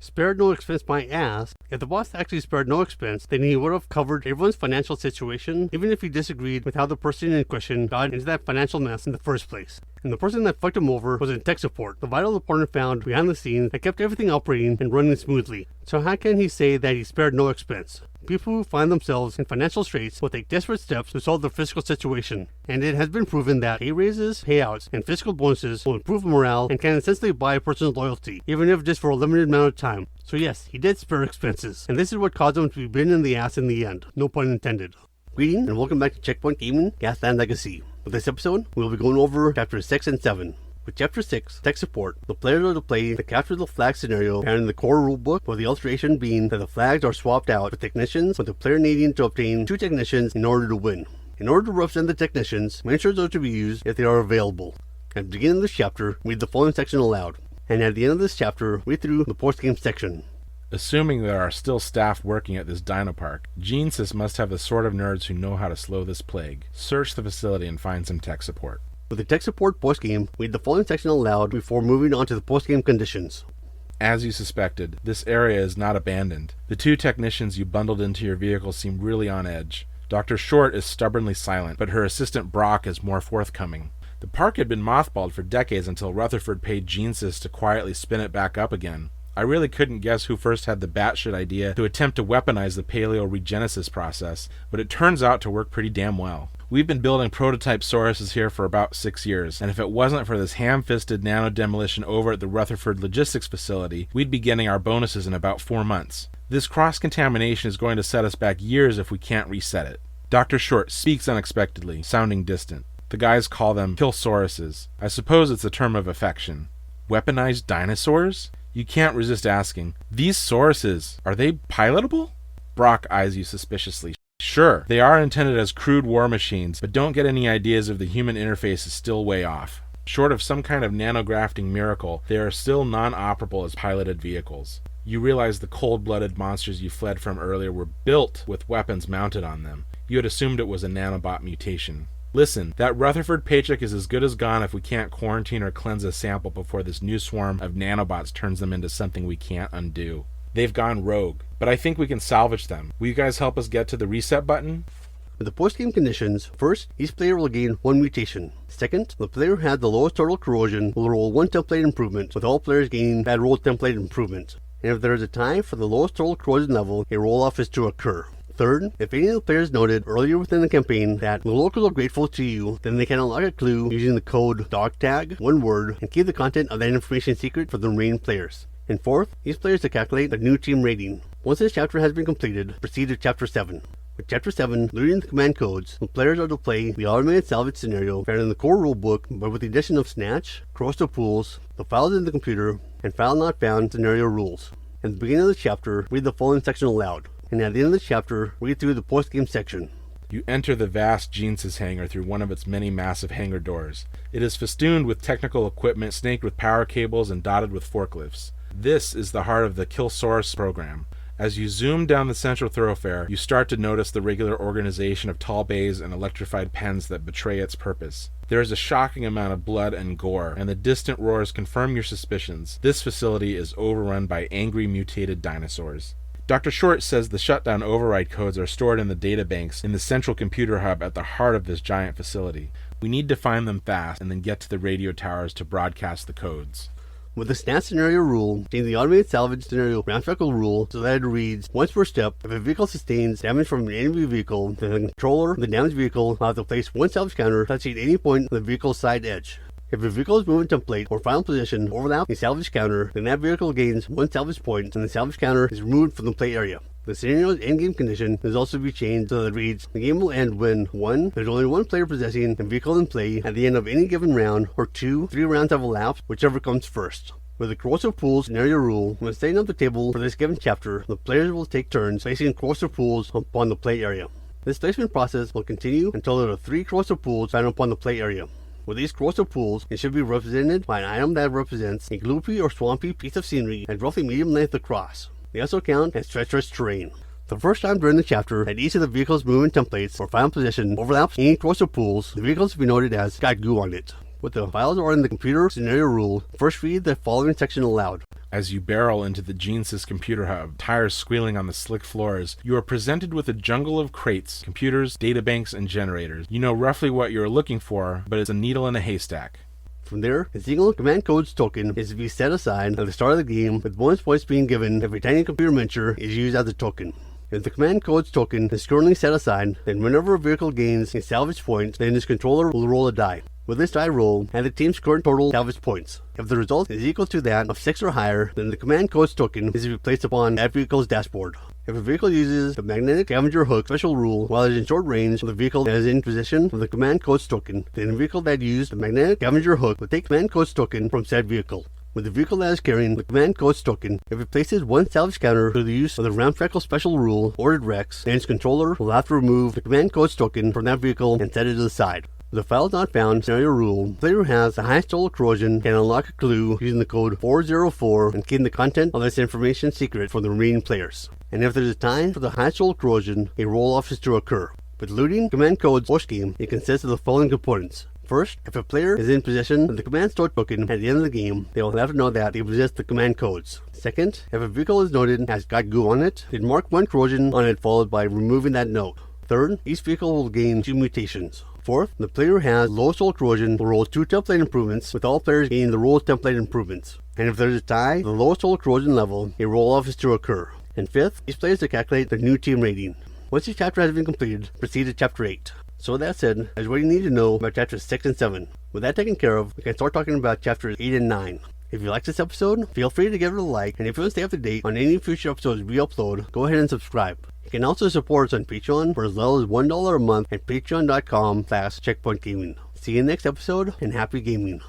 spared no expense my ass. If the boss actually spared no expense, then he would have covered everyone's financial situation, even if he disagreed with how the person in question got into that financial mess in the first place. And the person that fucked him over was in tech support, the vital department found behind the scenes that kept everything operating and running smoothly. So how can he say that he spared no expense? People who find themselves in financial straits will take desperate steps to solve their fiscal situation, and it has been proven that pay raises, payouts, and fiscal bonuses will improve morale and can essentially buy a person's loyalty, even if just for a limited amount of time. So yes, he did spare expenses, and this is what caused him to be bitten in the ass in the end. No pun intended. Greetings and welcome back to Checkpoint Gaming Gaslands Legacy. With this episode, we will be going over Chapters 6 and 7. With Chapter 6, Tech Support, the players are to play the Capture the Flag scenario and in the core rulebook, with the illustration being that the flags are swapped out with technicians, with the player needing to obtain 2 technicians in order to win. In order to represent the technicians, miniatures are to be used if they are available. At the beginning of this chapter, read the following section aloud, and at the end of this chapter, read through the post-game section. Assuming there are still staff working at this dino park, Genesis must have the sort of nerds who know how to slow this plague. Search the facility and find some tech support. With the tech support postgame, read the following section aloud before moving on to the postgame conditions. As you suspected, this area is not abandoned. The 2 technicians you bundled into your vehicle seem really on edge. Dr. Short is stubbornly silent, but her assistant Brock is more forthcoming. The park had been mothballed for decades until Rutherford paid Genesis to quietly spin it back up again. I really couldn't guess who first had the batshit idea to attempt to weaponize the paleo-regenesis process, but it turns out to work pretty damn well. We've been building prototype Sauruses here for about 6 years, and if it wasn't for this ham-fisted nano-demolition over at the Rutherford Logistics Facility, we'd be getting our bonuses in about 4 months. This cross-contamination is going to set us back years if we can't reset it. Dr. Short speaks unexpectedly, sounding distant. The guys call them kill Sauruses. I suppose it's a term of affection. Weaponized dinosaurs? You can't resist asking, these Sauruses, are they pilotable? Brock eyes you suspiciously. Sure, they are intended as crude war machines, but don't get any ideas if the human interface is still way off. Short of some kind of nanografting miracle, they are still non-operable as piloted vehicles. You realize the cold-blooded monsters you fled from earlier were built with weapons mounted on them. You had assumed it was a nanobot mutation. Listen, that Rutherford paycheck is as good as gone if we can't quarantine or cleanse a sample before this new swarm of nanobots turns them into something we can't undo. They've gone rogue, but I think we can salvage them. Will you guys help us get to the reset button? With the post-game conditions, first, each player will gain 1 mutation. Second, the player who had the lowest total corrosion will roll 1 template improvement, with all players gaining that roll template improvement. And if there is a tie for the lowest total corrosion level, a roll-off is to occur. Third, if any of the players noted earlier within the campaign that the locals are grateful to you, then they can unlock a clue using the code DogTag, 1 word, and keep the content of that information secret for the remaining players. And fourth, each player is to calculate the new team rating. Once this chapter has been completed, proceed to Chapter 7. With Chapter 7, learning the command codes, the players are to play the automated salvage scenario found in the core rulebook, but with the addition of Snatch, Corrosive Pools, the files in the computer, and File Not Found scenario rules. At the beginning of the chapter, read the following section aloud. And at the end of the chapter, read through the post-game section. You enter the vast Genesis hangar through one of its many massive hangar doors. It is festooned with technical equipment, snaked with power cables, and dotted with forklifts. This is the heart of the Kill Saurus program. As you zoom down the central thoroughfare, you start to notice the regular organization of tall bays and electrified pens that betray its purpose. There is a shocking amount of blood and gore, and the distant roars confirm your suspicions. This facility is overrun by angry mutated dinosaurs. Dr. Short says the shutdown override codes are stored in the databanks in the central computer hub at the heart of this giant facility. We need to find them fast and then get to the radio towers to broadcast the codes. With the Snatch scenario rule, change the automated salvage scenario round circle rule so that it reads, once per step, if a vehicle sustains damage from an enemy vehicle, then the controller of the damaged vehicle will have to place 1 salvage counter touching any point on the vehicle's side edge. If a vehicle's movement template or final position overlap a salvage counter, then that vehicle gains 1 salvage point and the salvage counter is removed from the play area. The scenario's endgame condition is also to be changed so that it reads, the game will end when 1. There's only 1 player possessing a vehicle in play at the end of any given round, or 2. 3 rounds have elapsed, whichever comes first. With the Corrosive Pools scenario rule, when setting up the table for this given chapter, the players will take turns placing corrosive pools upon the play area. This placement process will continue until there are 3 corrosive pools found upon the play area. With these corrosive pools, it should be represented by an item that represents a gloopy or swampy piece of scenery at roughly medium length across. They also count as treacherous terrain. The first time during the chapter that each of the vehicle's movement templates or final position overlaps any corrosive pools, the vehicles will be noted as got goo on it. What the files are in the computer scenario rule, first read the following section aloud. As you barrel into the GeneSys computer hub, tires squealing on the slick floors, you are presented with a jungle of crates, computers, databanks, and generators. You know roughly what you're looking for, but it's a needle in a haystack. From there, a single command codes token is to be set aside at the start of the game, with bonus points being given if a tiny computer miniature is used as a token. If the command codes token is currently set aside, then whenever a vehicle gains a salvage point, then its controller will roll a die. With this die roll, add the team's current total salvage points. If the result is equal to that of 6 or higher, then the command codes token is to be placed upon that vehicle's dashboard. If a vehicle uses the magnetic scavenger hook special rule while it is in short range of the vehicle that is in position of the command codes token, then the vehicle that used the magnetic scavenger hook will take command codes token from said vehicle. With the vehicle that is carrying the command codes token, if it places one salvage counter through the use of the Ramshackle special rule ordered Rex, then its controller will have to remove the command codes token from that vehicle and set it to the side. With the files not found scenario rule, the player who has the highest total corrosion can unlock a clue using the code 404 and keep the content of this information secret for the remaining players. And if there is a tie for the highest total corrosion, a roll-off is to occur. With looting command codes post-game, it consists of the following components. First, if a player is in possession of the command store token at the end of the game, they will have to know that they possess the command codes. Second, if a vehicle is noted as got goo on it, then mark one corrosion on it followed by removing that note. Third, each vehicle will gain 2 mutations. Fourth, the player who has lowest total corrosion will roll 2 template improvements, with all players gaining the lowest template improvements. And if there is a tie, the lowest total corrosion level, a roll-off is to occur. And fifth, each player is to calculate their new team rating. Once each chapter has been completed, proceed to chapter 8. So with that said, that is what you need to know about chapters 6 and 7. With that taken care of, we can start talking about chapters 8 and 9. If you liked this episode, feel free to give it a like, and if you want to stay up to date on any future episodes we upload, go ahead and subscribe. You can also support us on Patreon for as little as $1 a month at patreon.com/checkpointgaming. See you next episode, and happy gaming.